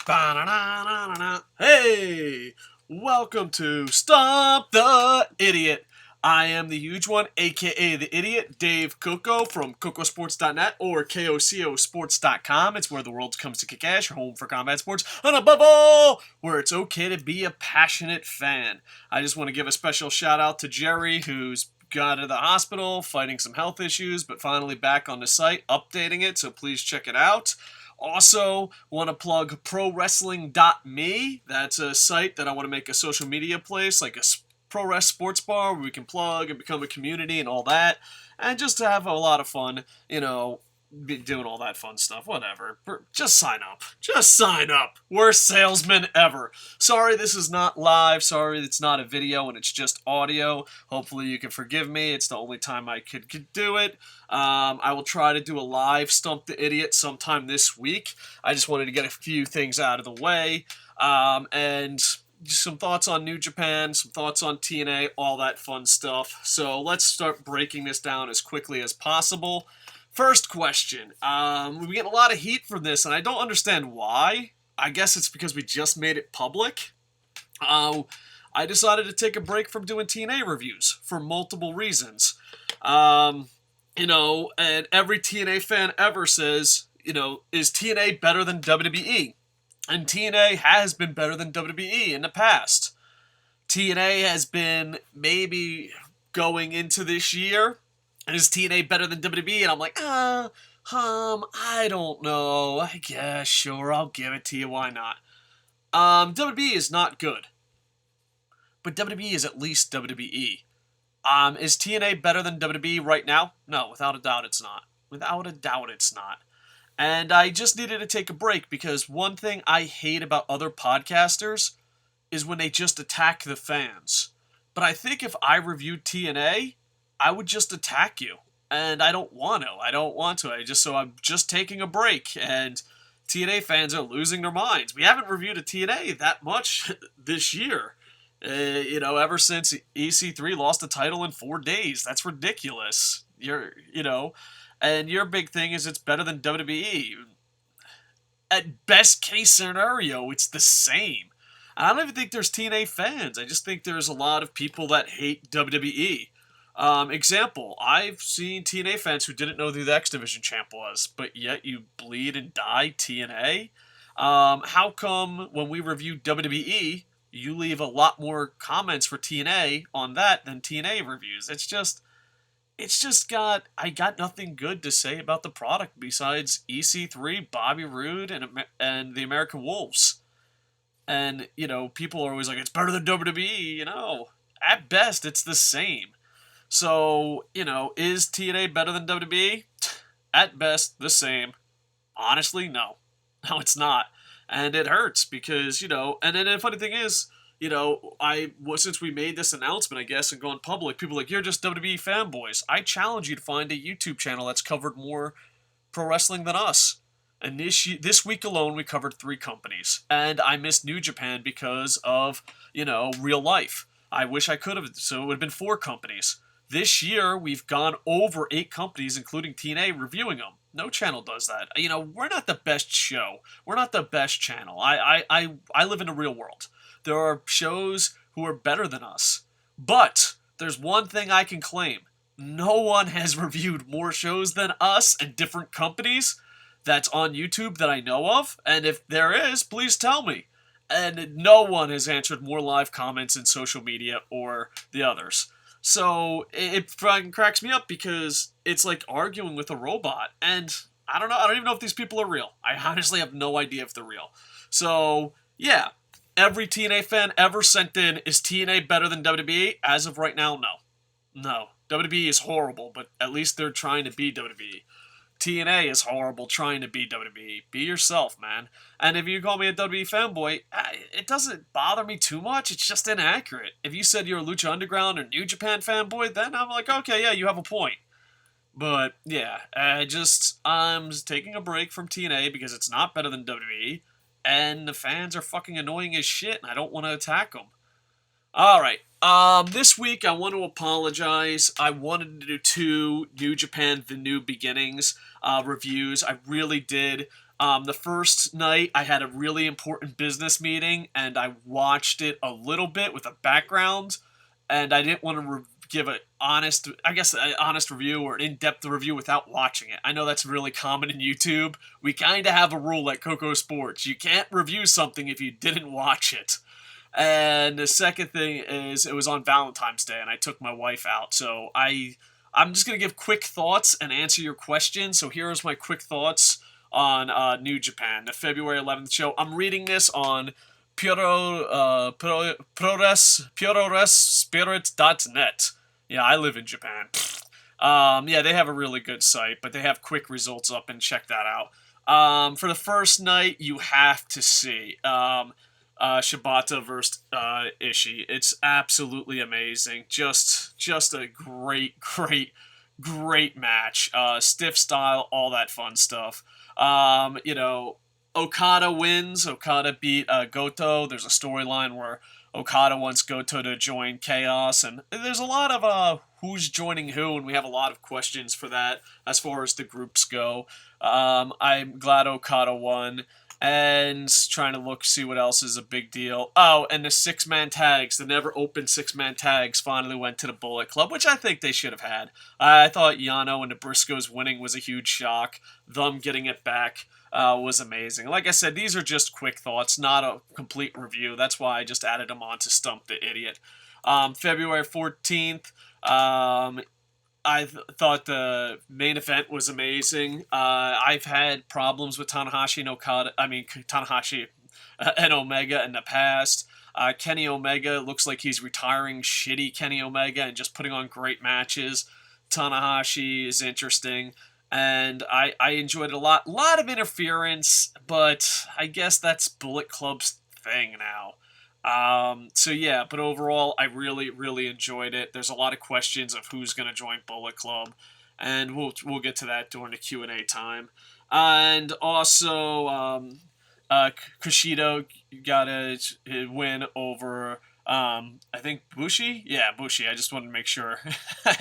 Ba-na-na-na-na-na. Hey, welcome to Stop the Idiot. I am the huge one, aka the idiot, Dave Koco from KocoSports.net or KocoSports.com. It's where the world comes to kick ass, your home for combat sports, and above all, where it's okay to be a passionate fan. I just want to give a special shout out to Jerry, who's got to the hospital fighting some health issues, but finally back on the site, updating it, so please check it out. Also, want to plug ProWrestling.me. That's a site that I want to make a social media place, like a pro wrestling sports bar where we can plug and become a community and all that. And just to have a lot of fun, be doing all that fun stuff, whatever. Just sign up. Just sign up. Worst salesman ever. Sorry this is not live. Sorry it's not a video and it's just audio. Hopefully you can forgive me. It's the only time I could do it. I will try to do a live Stump the Idiot sometime this week. I just wanted to get a few things out of the way. And some thoughts on New Japan, some thoughts on TNA, all that fun stuff. So let's start breaking this down as quickly as possible. First question. We get a lot of heat for this, and I don't understand why. I guess it's because we just made it public. I decided to take a break from doing TNA reviews for multiple reasons. And every TNA fan ever says, is TNA better than WWE? And TNA has been better than WWE in the past. TNA has been maybe going into this year. Is TNA better than WWE? And I'm like, I don't know. I guess, sure, I'll give it to you. Why not? WWE is not good. But WWE is at least WWE. Is TNA better than WWE right now? No, without a doubt it's not. Without a doubt it's not. And I just needed to take a break because one thing I hate about other podcasters is when they just attack the fans. But I think if I reviewed TNA, I would just attack you. And I don't want to. I'm just taking a break. And TNA fans are losing their minds. We haven't reviewed a TNA that much this year. Ever since EC3 lost the title in 4 days. That's ridiculous. And your big thing is it's better than WWE. At best case scenario, it's the same. I don't even think there's TNA fans. I just think there's a lot of people that hate WWE. Example, I've seen TNA fans who didn't know who the X Division champ was, but yet you bleed and die TNA. How come when we review WWE, you leave a lot more comments for TNA on that than TNA reviews? I got nothing good to say about the product besides EC3, Bobby Roode, and the American Wolves. And, people are always like, it's better than WWE, At best, it's the same. So, is TNA better than WWE? At best, the same. Honestly, no. No, it's not. And it hurts because, and then the funny thing is, since we made this announcement, I guess, and gone public, people are like, you're just WWE fanboys. I challenge you to find a YouTube channel that's covered more pro wrestling than us. And this week alone, we covered 3 companies. And I missed New Japan because of, real life. I wish I could have, so it would have been 4 companies. This year, we've gone over 8 companies, including TNA, reviewing them. No channel does that. We're not the best show. We're not the best channel. I live in the real world. There are shows who are better than us. But there's one thing I can claim. No one has reviewed more shows than us and different companies that's on YouTube that I know of. And if there is, please tell me. And no one has answered more live comments in social media or the others. So it cracks me up because it's like arguing with a robot. And I don't know. I don't even know if these people are real. I honestly have no idea if they're real. So, yeah. Every TNA fan ever sent in, is TNA better than WWE? As of right now, no. No. WWE is horrible, but at least they're trying to be WWE. TNA is horrible trying to be WWE. Be yourself, man. And if you call me a WWE fanboy, it doesn't bother me too much. It's just inaccurate. If you said you're a Lucha Underground or New Japan fanboy, then I'm like, okay, yeah, you have a point. But, yeah, I'm taking a break from TNA because it's not better than WWE. And the fans are fucking annoying as shit, and I don't want to attack them. Alright, this week I want to apologize. I wanted to do 2 New Japan The New Beginnings reviews. I really did. The first night, I had a really important business meeting, and I watched it a little bit with a background, and I didn't want to give an honest, I guess, an honest review or an in-depth review without watching it. I know that's really common in YouTube. We kind of have a rule at KocoSports. You can't review something if you didn't watch it. And the second thing is it was on Valentine's Day, and I took my wife out. So I'm just going to give quick thoughts and answer your questions. So here's my quick thoughts on New Japan, the February 11th show. I'm reading this on PuroResSpirit.net. Yeah, I live in Japan. Yeah, they have a really good site, but they have quick results up, and check that out. For the first night, you have to see Shibata versus Ishii. It's absolutely amazing. Just a great match. Stiff style, all that fun stuff. Okada wins. Okada beat Goto. There's a storyline where Okada wants Goto to join Chaos, and there's a lot of who's joining who, and we have a lot of questions for that as far as the groups go. I'm glad Okada won, and trying to see what else is a big deal. Oh, and the 6-man tags, the never open 6-man tags, finally went to the Bullet Club, which I think they should have had. I thought Yano and the Briscoes winning was a huge shock. Them getting it back was amazing. Like I said, these are just quick thoughts, not a complete review. That's why I just added them on to Stump the Idiot. February 14th, I thought the main event was amazing. I've had problems with Tanahashi and Omega in the past. Kenny Omega looks like he's retiring shitty Kenny Omega and just putting on great matches. Tanahashi is interesting, and I enjoyed it a lot. A lot of interference, but I guess that's Bullet Club's thing now. So yeah, but overall, I really enjoyed it. There's a lot of questions of who's going to join Bullet Club, and we'll get to that during the Q&A time. And also, Kushida got a win over, I think Bushi? Yeah, Bushi. I just wanted to make sure.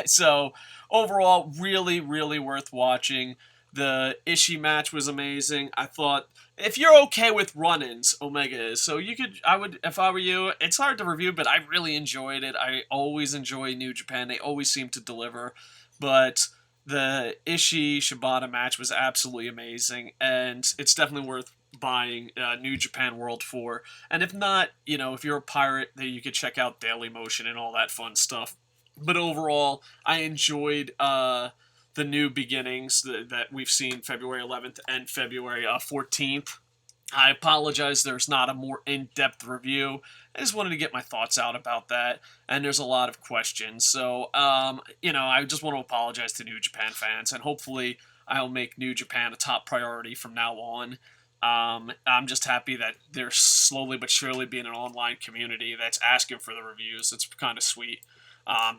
So, overall, really worth watching. The Ishii match was amazing. I thought, if you're okay with run-ins, Omega is. So if I were you, it's hard to review, but I really enjoyed it. I always enjoy New Japan. They always seem to deliver. But the Ishii-Shibata match was absolutely amazing, and it's definitely worth buying New Japan World 4. And if not, if you're a pirate, then you could check out Daily Motion and all that fun stuff. But overall, I enjoyed the new beginnings that we've seen February 11th and February 14th. I apologize there's not a more in-depth review. I just wanted to get my thoughts out about that, and there's a lot of questions. So, I just want to apologize to New Japan fans, and hopefully I'll make New Japan a top priority from now on. I'm just happy that there's slowly but surely being an online community that's asking for the reviews. It's kind of sweet.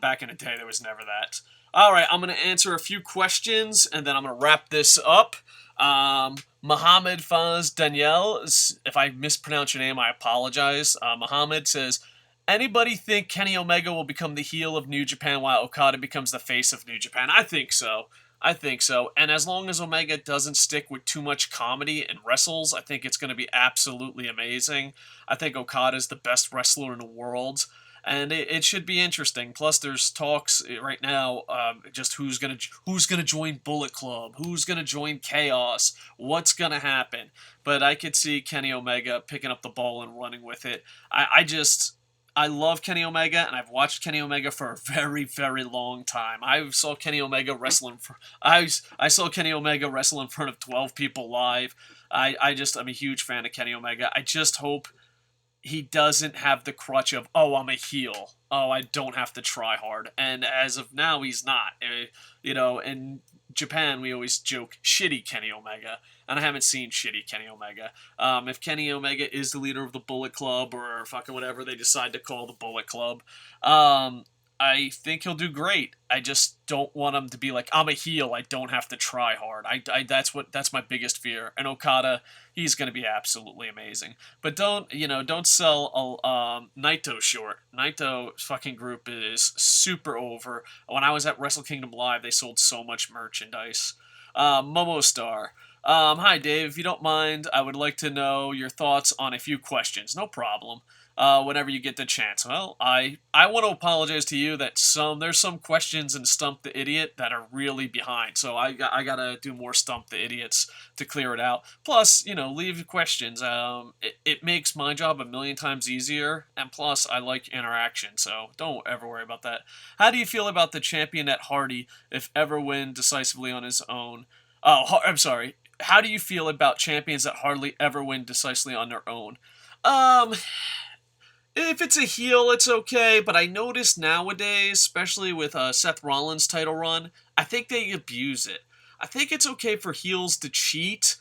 Back in the day, there was never that. All right, I'm going to answer a few questions, and then I'm going to wrap this up. Muhamad Faiz Danyal, if I mispronounce your name, I apologize. Muhammad says, anybody think Kenny Omega will become the heel of New Japan while Okada becomes the face of New Japan? I think so. And as long as Omega doesn't stick with too much comedy and wrestles, I think it's going to be absolutely amazing. I think Okada is the best wrestler in the world, and it should be interesting. Plus, there's talks right now, just who's gonna join Bullet Club, who's gonna join Chaos, what's gonna happen. But I could see Kenny Omega picking up the ball and running with it. I love Kenny Omega, and I've watched Kenny Omega for a very long time. I saw Kenny Omega wrestle I saw Kenny Omega wrestle in front of 12 people live. I'm a huge fan of Kenny Omega. I just hope he doesn't have the crutch of, oh, I'm a heel. Oh, I don't have to try hard. And as of now, he's not. In Japan, we always joke, shitty Kenny Omega. And I haven't seen shitty Kenny Omega. If Kenny Omega is the leader of the Bullet Club, or fucking whatever they decide to call the Bullet Club, I think he'll do great. I just don't want him to be like, I'm a heel, I don't have to try hard. That's my biggest fear. And Okada, he's going to be absolutely amazing. But don't sell Naito short. Naito's fucking group is super over. When I was at Wrestle Kingdom Live, they sold so much merchandise. Momo Starr. Hi, Dave. If you don't mind, I would like to know your thoughts on a few questions. No problem. Whenever you get the chance. Well, I want to apologize to you that there's some questions in Stump the Idiot that are really behind. So I gotta do more Stump the Idiots to clear it out. Plus, leave questions. It makes my job a million times easier. And plus, I like interaction. So don't ever worry about that. How do you feel about the champion at Hardy if ever win decisively on his own? Oh, I'm sorry. How do you feel about champions that hardly ever win decisively on their own? Um, if it's a heel, it's okay, but I notice nowadays, especially with Seth Rollins' title run, I think they abuse it. I think it's okay for heels to cheat,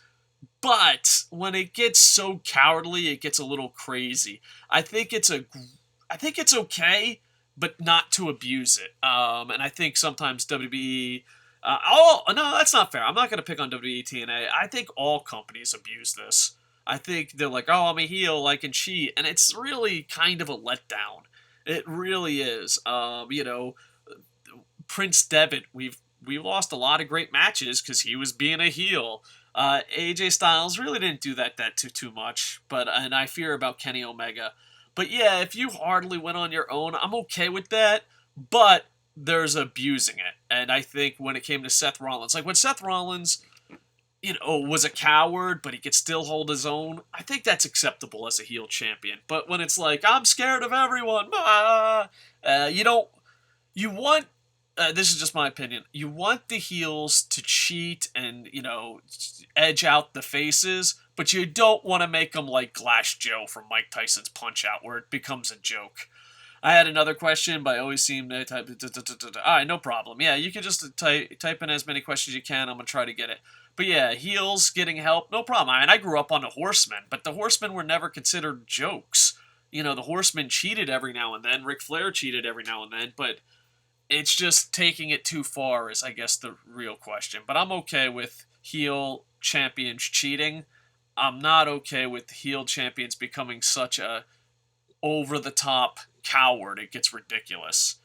but when it gets so cowardly, it gets a little crazy. I think it's a, I think it's okay, but not to abuse it. And I think sometimes WWE. Oh no, that's not fair. I'm not going to pick on WWE TNA. I think all companies abuse this. I think they're like, oh, I'm a heel, I can cheat, and it's really kind of a letdown. It really is. Prince Devitt, we've lost a lot of great matches because he was being a heel. AJ Styles really didn't do that too much, and I fear about Kenny Omega. But yeah, if you hardly went on your own, I'm okay with that. But there's abusing it, and I think when it came to Seth Rollins, like when Seth Rollins, was a coward, but he could still hold his own, I think that's acceptable as a heel champion. But when it's like I'm scared of everyone, you don't you want this is just my opinion. You want the heels to cheat and, edge out the faces, but you don't want to make them like Glass Joe from Mike Tyson's Punch Out, where it becomes a joke. I had another question, but I always seem to type. All right, no problem. Yeah, you can just type in as many questions as you can. I'm going to try to get it. But yeah, heels getting help, no problem. I grew up on the Horsemen, but the Horsemen were never considered jokes. The Horsemen cheated every now and then. Ric Flair cheated every now and then, but it's just taking it too far is, I guess, the real question. But I'm okay with heel champions cheating. I'm not okay with heel champions becoming such a over-the-top coward. It gets ridiculous.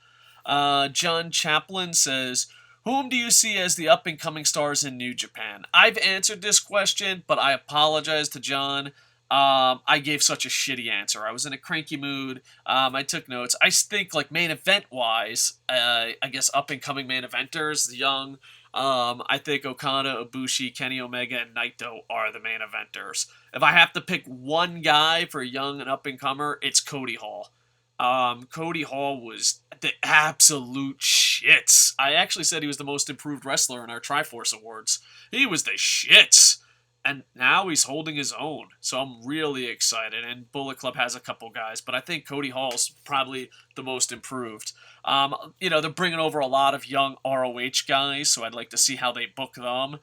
Johnj Chaplain says, whom do you see as the up-and-coming stars in New Japan? I've answered this question, but I apologize to John. I gave such a shitty answer. I was in a cranky mood. I took notes. I think, like, main event-wise, I guess up-and-coming main eventers, the young, I think Okada, Ibushi, Kenny Omega, and Naito are the main eventers. If I have to pick one guy for a young and up-and-comer, it's Cody Hall. Cody Hall was the absolute shits. I actually said he was the most improved wrestler in our Triforce Awards. He was the shits. And now he's holding his own. So I'm really excited. And Bullet Club has a couple guys, but I think Cody Hall's probably the most improved. They're bringing over a lot of young ROH guys, so I'd like to see how they book them.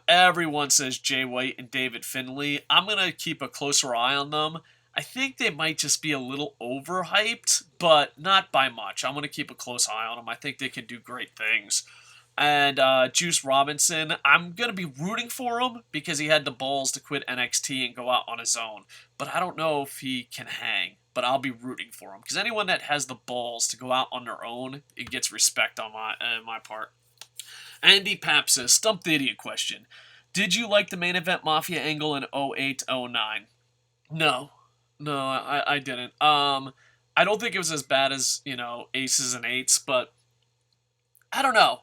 Everyone says Jay White and David Finlay. I'm going to keep a closer eye on them. I think they might just be a little overhyped, but not by much. I'm going to keep a close eye on them. I think they can do great things. And Juice Robinson, I'm going to be rooting for him because he had the balls to quit NXT and go out on his own. But I don't know if he can hang. But I'll be rooting for him because anyone that has the balls to go out on their own, it gets respect on my part. Andy Paps says, stump the idiot question. Did you like the main event Mafia angle in 08-09? No. No, I didn't. I don't think it was as bad as, Aces and Eights, but I don't know.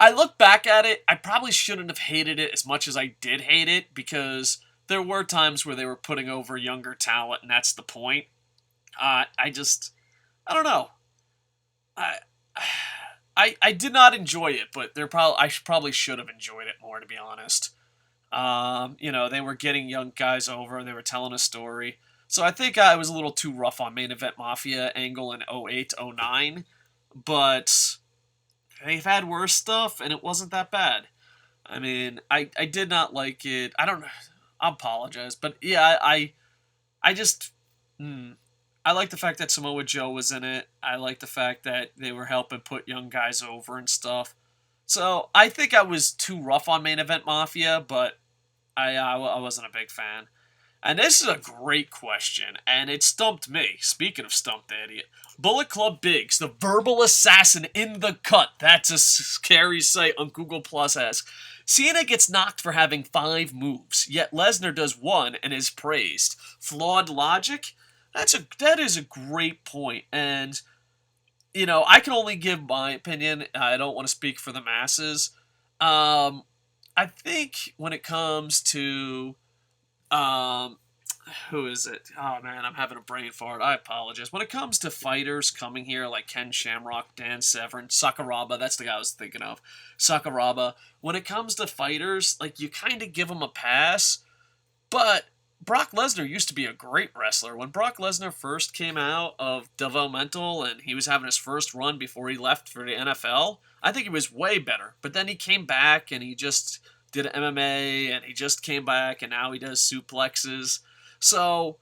I look back at it, I probably shouldn't have hated it as much as I did hate it because there were times where they were putting over younger talent, and that's the point. I don't know. I, I did not enjoy it, but I probably should have enjoyed it more, to be honest. They were getting young guys over, they were telling a story. So I think I was a little too rough on main event Mafia angle in 08-09, but they've had worse stuff, and it wasn't that bad. I mean, I did not like it. I don't know. I apologize, but yeah, I just I like the fact that Samoa Joe was in it. I like the fact that they were helping put young guys over and stuff. So I think I was too rough on main event Mafia, but I wasn't a big fan. And this is a great question, and it stumped me. Speaking of stumped the idiot. Bullet Club Biggz, the verbal assassin in the cut. That's a scary sight on Google Plus asks. Cena gets knocked for having 5 moves, yet Lesnar does 1 and is praised. Flawed logic? That is a great point, and I can only give my opinion. I don't want to speak for the masses. I think when it comes to who is it? Oh man, I'm having a brain fart. I apologize. When it comes to fighters coming here like Ken Shamrock, Dan Severn, Sakuraba, that's the guy I was thinking of. Sakuraba. When it comes to fighters, like you kind of give them a pass, but Brock Lesnar used to be a great wrestler. When Brock Lesnar first came out of developmental and he was having his first run before he left for the NFL, I think he was way better. But then he came back and he just did MMA and he just came back and now he does suplexes. So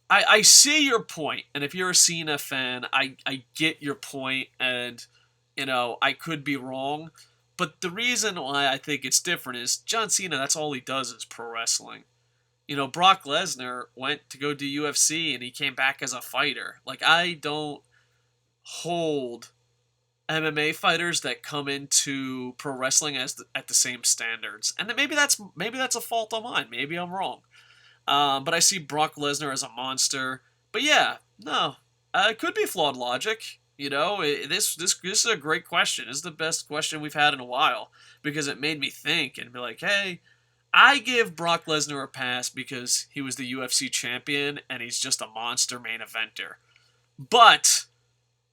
I see your point, and if you're a Cena fan, I get your point, and I could be wrong. But the reason why I think it's different is John Cena, that's all he does is pro wrestling. Brock Lesnar went to go do UFC and he came back as a fighter. Like, I don't hold MMA fighters that come into pro wrestling at the same standards. And then maybe that's a fault of mine. Maybe I'm wrong. But I see Brock Lesnar as a monster. But yeah, no, it could be flawed logic. This is a great question. This is the best question we've had in a while because it made me think and be like, hey, I give Brock Lesnar a pass because he was the UFC champion and he's just a monster main eventer. But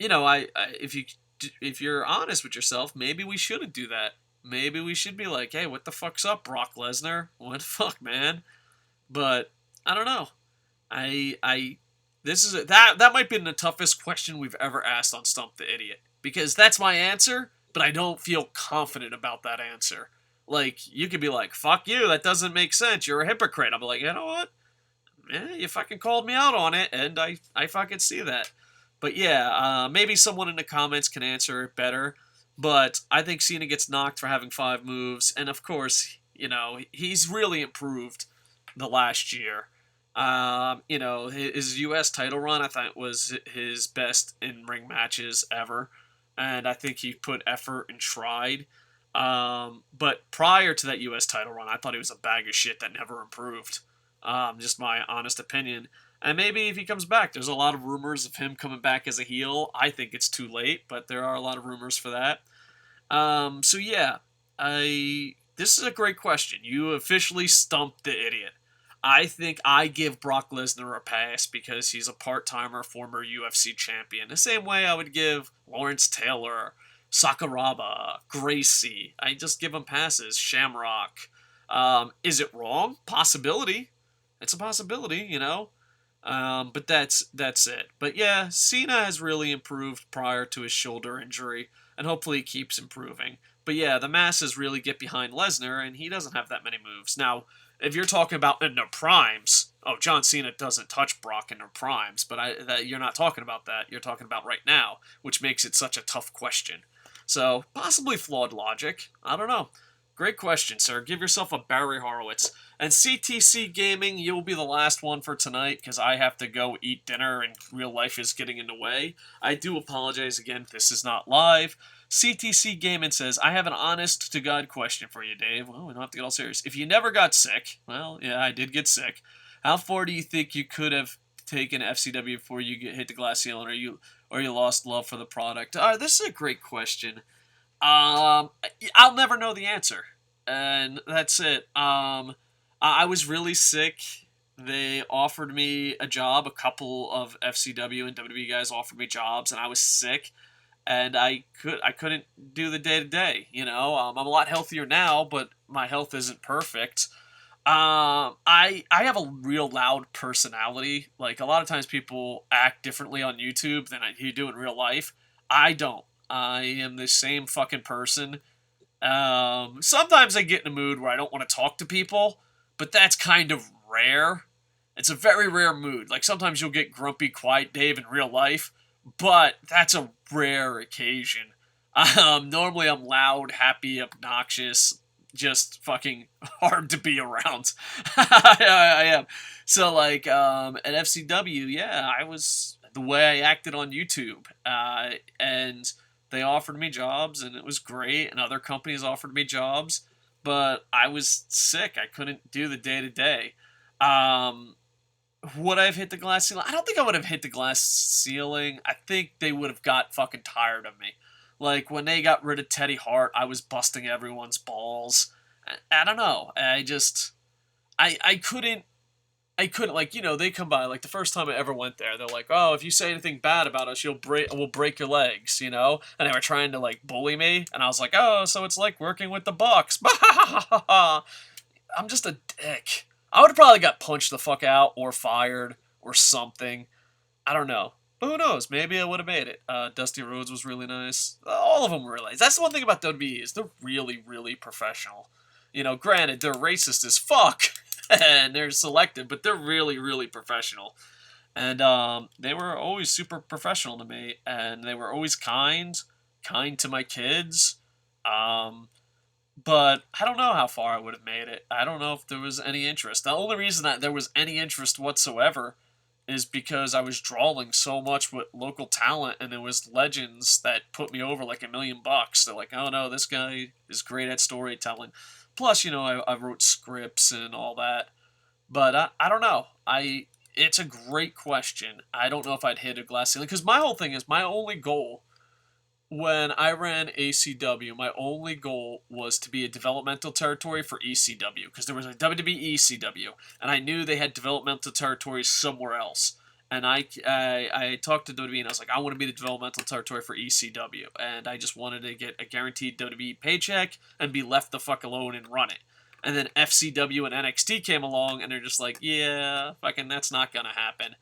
if you're honest with yourself, maybe we shouldn't do that. Maybe we should be like, hey, what the fuck's up, Brock Lesnar? What the fuck, man? But I don't know. That might be the toughest question we've ever asked on Stump the Idiot because that's my answer, but I don't feel confident about that answer. Like, you could be like, fuck you, that doesn't make sense, you're a hypocrite. I'll be like, you know what? You fucking called me out on it, and I fucking see that. But yeah, maybe someone in the comments can answer it better. But I think Cena gets knocked for having 5 moves, and of course, he's really improved the last year. His U.S. title run, I thought, was his best in-ring matches ever. And I think he put effort and tried. But prior to that U.S. title run, I thought he was a bag of shit that never improved. Just my honest opinion. And maybe if he comes back, there's a lot of rumors of him coming back as a heel. I think it's too late, but there are a lot of rumors for that. So yeah, this is a great question. You officially stumped the idiot. I think I give Brock Lesnar a pass because he's a part-timer, former UFC champion. The same way I would give Lawrence Taylor, Sakuraba, Gracie. I just give them passes. Shamrock. Is it wrong? Possibility. It's a possibility, but that's it. But yeah, Cena has really improved prior to his shoulder injury, and hopefully he keeps improving. But yeah, the masses really get behind Lesnar, and he doesn't have that many moves. Now, if you're talking about in their primes, John Cena doesn't touch Brock in their primes, but you're not talking about that. You're talking about right now, which makes it such a tough question. So, possibly flawed logic. I don't know. Great question, sir. Give yourself a Barry Horowitz. And CTC Gaming, you'll be the last one for tonight because I have to go eat dinner and real life is getting in the way. I do apologize again. This is not live. CTC Gaming says, I have an honest-to-God question for you, Dave. Well, we don't have to get all serious. If you never got sick, well, yeah, I did get sick. How far do you think you could have taken FCW before you hit the glass ceiling or you lost love for the product? This is a great question. I'll never know the answer. And that's it. I was really sick. They offered me a job. A couple of FCW and WWE guys offered me jobs, and I was sick. And I couldn't do the day-to-day, I'm a lot healthier now, but my health isn't perfect. I have a real loud personality. Like, a lot of times people act differently on YouTube than you do in real life. I don't. I am the same fucking person. Sometimes I get in a mood where I don't want to talk to people, but that's kind of rare. It's a very rare mood. Like, sometimes you'll get grumpy, quiet Dave in real life, but that's a rare occasion. Normally I'm loud, happy, obnoxious, just fucking hard to be around. I am. So like at FCW, yeah, I was the way I acted on YouTube, and they offered me jobs, and it was great. And other companies offered me jobs, but I was sick. I couldn't do the day to day. Would I have hit the glass ceiling? I don't think I would have hit the glass ceiling. I think they would have got fucking tired of me. Like when they got rid of Teddy Hart, I was busting everyone's balls. I don't know. I couldn't like, they come by like the first time I ever went there. They're like, "Oh, if you say anything bad about us, we'll break your legs." And they were trying to like bully me, and I was like, "Oh, so it's like working with the Bucks." I'm just a dick. I would have probably got punched the fuck out or fired or something. I don't know. But who knows? Maybe I would have made it. Dusty Rhodes was really nice. All of them were really nice. That's the one thing about WWE is they're really, really professional. Granted, they're racist as fuck and they're selective, but they're really, really professional. And they were always super professional to me, and they were always kind to my kids. But I don't know how far I would have made it. I don't know if there was any interest. The only reason that there was any interest whatsoever is because I was drawing so much with local talent, and there was legends that put me over like $1 million. They're like, "Oh no, this guy is great at storytelling." Plus, I wrote scripts and all that. But I don't know. It's a great question. I don't know if I'd hit a glass ceiling, because my whole thing is my only goal when I ran ACW, my only goal was to be a developmental territory for ECW, because there was a WWE ECW, and I knew they had developmental territories somewhere else. And I talked to WWE, and I was like, I want to be the developmental territory for ECW, and I just wanted to get a guaranteed WWE paycheck and be left the fuck alone and run it. And then FCW and NXT came along, and they're just like, yeah, fucking that's not gonna happen.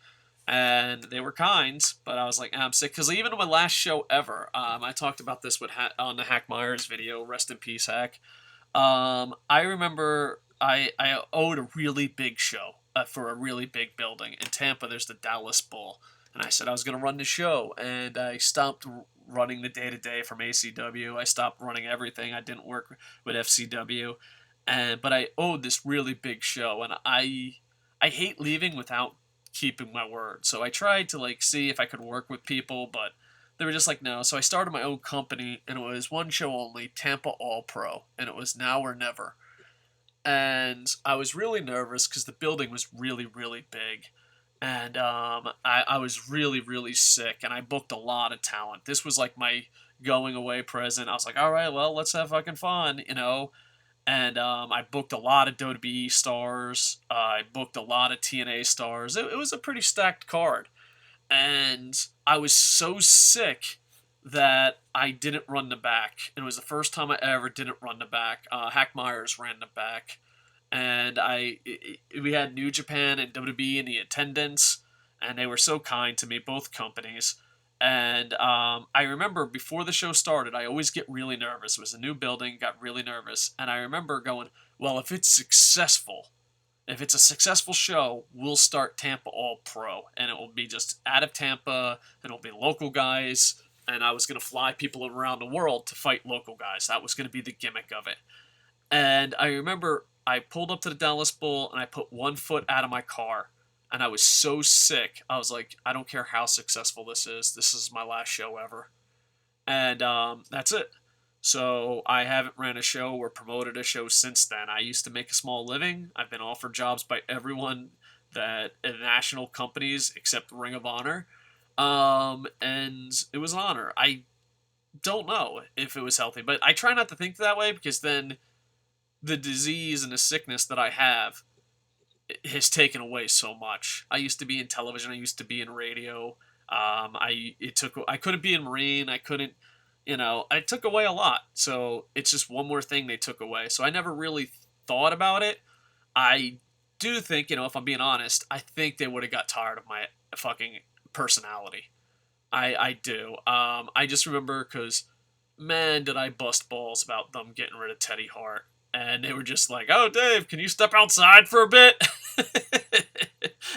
And they were kind, but I was like, I'm sick. Because even on my last show ever, I talked about this on the Hack Myers video, rest in peace, Hack. I remember I owed a really big show for a really big building. In Tampa, there's the Dallas Bowl. And I said I was going to run the show, and I stopped running the day-to-day from ACW. I stopped running everything. I didn't work with FCW. But I owed this really big show, and I hate leaving without keeping my word. So I tried to like see if I could work with people, but they were just like, no. So I started my own company, and it was one show only, Tampa All Pro, and it was Now or Never. And I was really nervous because the building was really, really big. And I was really, really sick, and I booked a lot of talent. This was like my going away present. I was like, all right, well, let's have fucking fun, And I booked a lot of WWE stars. I booked a lot of TNA stars. It was a pretty stacked card. And I was so sick that I didn't run the back. And it was the first time I ever didn't run the back. Hack Myers ran the back. And we had New Japan and WWE in the attendance. And they were so kind to me, both companies. And I remember before the show started, I always get really nervous. It was a new building, got really nervous. And I remember going, well, if it's a successful show, we'll start Tampa All Pro. And it will be just out of Tampa, and it'll be local guys. And I was going to fly people around the world to fight local guys. That was going to be the gimmick of it. And I remember I pulled up to the Dallas Bowl, and I put one foot out of my car. And I was so sick. I was like, I don't care how successful this is. This is my last show ever. And that's it. So I haven't ran a show or promoted a show since then. I used to make a small living. I've been offered jobs by everyone national companies except Ring of Honor. And it was an honor. I don't know if it was healthy, but I try not to think that way, because then the disease and the sickness that I have has taken away so much. I used to be in television. I used to be in radio. I couldn't be in Marine. I couldn't, I took away a lot. So it's just one more thing they took away. So I never really thought about it. I do think, if I'm being honest, I think they would have got tired of my fucking personality. I do. I just remember because, man, did I bust balls about them getting rid of Teddy Hart. And they were just like, oh, Dave, can you step outside for a bit?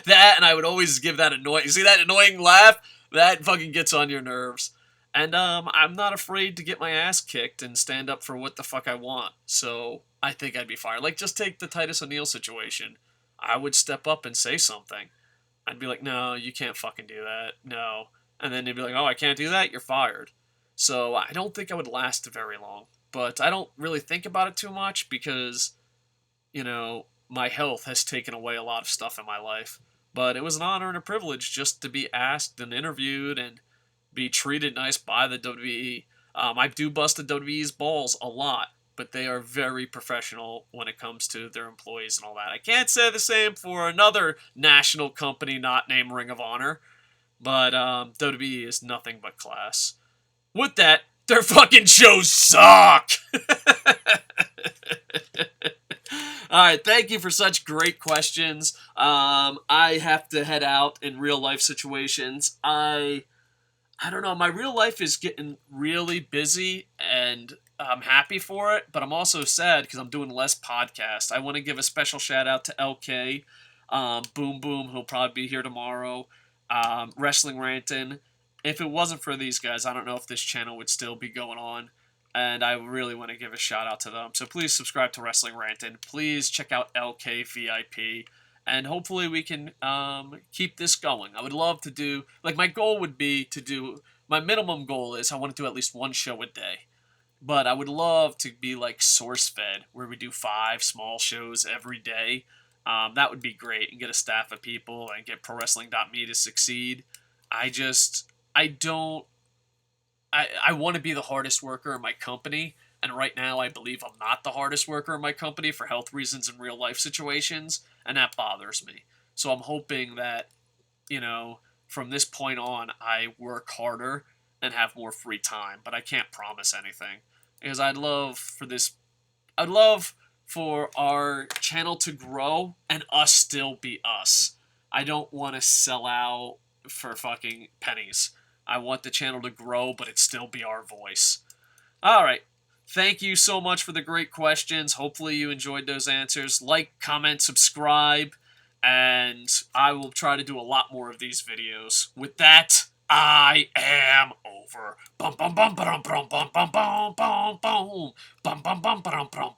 That, and I would always give that you see that annoying laugh? That fucking gets on your nerves. And I'm not afraid to get my ass kicked and stand up for what the fuck I want. So I think I'd be fired. Like, just take the Titus O'Neil situation. I would step up and say something. I'd be like, no, you can't fucking do that. No. And then they'd be like, oh, I can't do that? You're fired. So I don't think I would last very long. But I don't really think about it too much because, my health has taken away a lot of stuff in my life. But it was an honor and a privilege just to be asked and interviewed and be treated nice by the WWE. I do bust the WWE's balls a lot, but they are very professional when it comes to their employees and all that. I can't say the same for another national company not named Ring of Honor, but WWE is nothing but class. With that, their fucking shows suck! Alright, thank you for such great questions. I have to head out in real life situations. I don't know, my real life is getting really busy and I'm happy for it, but I'm also sad because I'm doing less podcasts. I want to give a special shout out to LK, Boom Boom, who'll probably be here tomorrow, Wrestling Rantin'. If it wasn't for these guys, I don't know if this channel would still be going on, and I really want to give a shout out to them. So please subscribe to Wrestling Rantin'. Please check out LK VIP. And hopefully we can keep this going. I would love to do, my goal would be to do, my minimum goal is I want to do at least one show a day. But I would love to be like SourceFed, where we do 5 small shows every day. That would be great, and get a staff of people and get ProWrestling.me to succeed. I want to be the hardest worker in my company, and right now I believe I'm not the hardest worker in my company for health reasons in real life situations, and that bothers me. So I'm hoping that, from this point on, I work harder and have more free time, but I can't promise anything. Because I'd love for our channel to grow and us still be us. I don't want to sell out for fucking pennies. I want the channel to grow, but it still be our voice. Alright. Thank you so much for the great questions. Hopefully you enjoyed those answers. Like, comment, subscribe, and I will try to do a lot more of these videos. With that, I am over. Bum bum bum bum bum bum bum bum bum bum bum bum bum bum bum bum.